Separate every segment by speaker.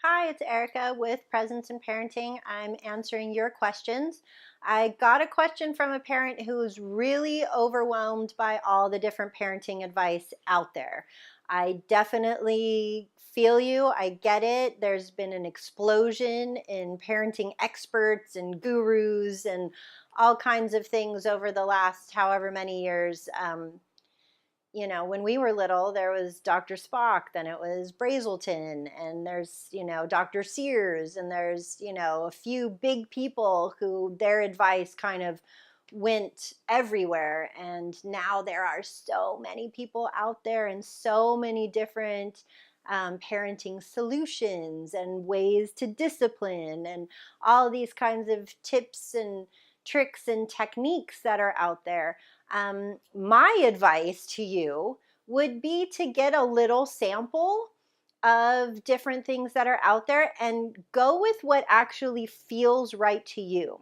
Speaker 1: Hi, it's Erica with Presence in Parenting. I'm answering your questions. I got a question from a parent who's really overwhelmed by all the different parenting advice out there. I definitely feel you. I get it. There's been an explosion in parenting experts and gurus and all kinds of things over the last however many years. When we were little, there was Dr. Spock, then it was Brazelton, and there's, Dr. Sears, and there's, a few big people who their advice kind of went everywhere. And now there are so many people out there and so many different parenting solutions and ways to discipline and all these kinds of tips and tricks and techniques that are out there. My advice to you would be to get a little sample of different things that are out there and go with what actually feels right to you.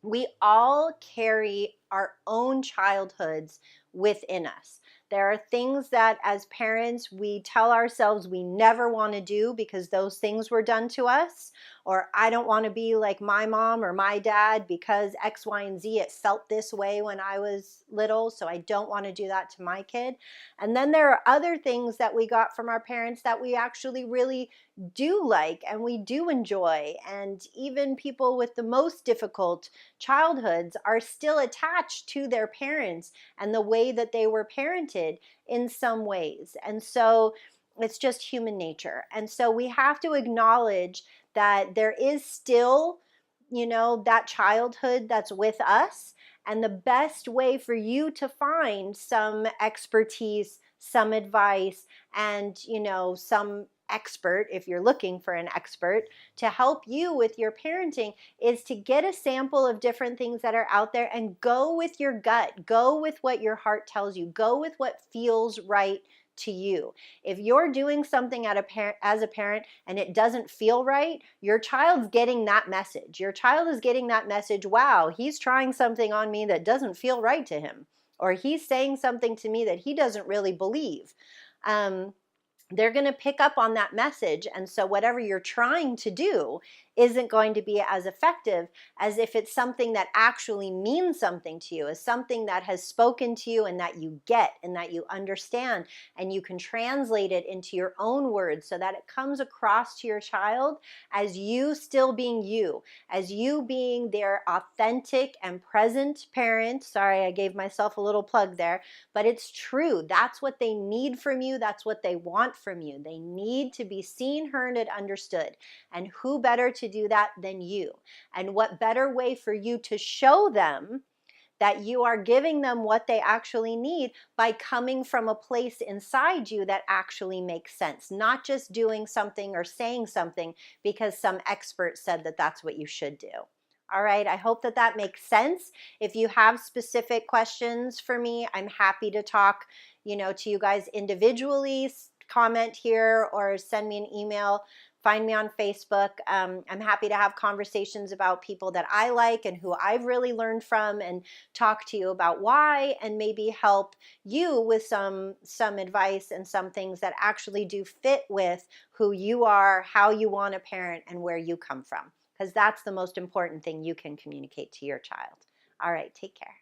Speaker 1: We all carry our own childhoods within us. There are things that as parents we tell ourselves we never want to do because those things were done to us, or I don't want to be like my mom or my dad because X, Y, and Z, it felt this way when I was little, so I don't want to do that to my kid. And then there are other things that we got from our parents that we actually really do like and we do enjoy. And even people with the most difficult childhoods are still attached to their parents and the way that they were parented in some ways. And so it's just human nature. And so we have to acknowledge that there is still, that childhood that's with us. And the best way for you to find some expertise, some advice, and, some expert, if you're looking for an expert to help you with your parenting, is to get a sample of different things that are out there and go with your gut, go with what your heart tells you, go with what feels right to you. If you're doing something as a parent and it doesn't feel right, your child's getting that message. Your child is getting that message, wow, he's trying something on me that doesn't feel right to him, or he's saying something to me that he doesn't really believe. They're going to pick up on that message. And so whatever you're trying to do isn't going to be as effective as if it's something that actually means something to you, is something that has spoken to you and that you get and that you understand, and you can translate it into your own words so that it comes across to your child as you still being you, as you being their authentic and present parent. Sorry, I gave myself a little plug there, but it's true. That's what they need from you. That's what they want from you. They need to be seen, heard, and understood. And who better to do that than you? And what better way for you to show them that you are giving them what they actually need by coming from a place inside you that actually makes sense, not just doing something or saying something because some expert said that that's what you should do. All right, I hope that that makes sense. If you have specific questions for me, I'm happy to talk, to you guys individually. Comment here or send me an email. Find me on Facebook. I'm happy to have conversations about people that I like and who I've really learned from, and talk to you about why, and maybe help you with some advice and some things that actually do fit with who you are, how you want to parent, and where you come from. Because that's the most important thing you can communicate to your child. All right, take care.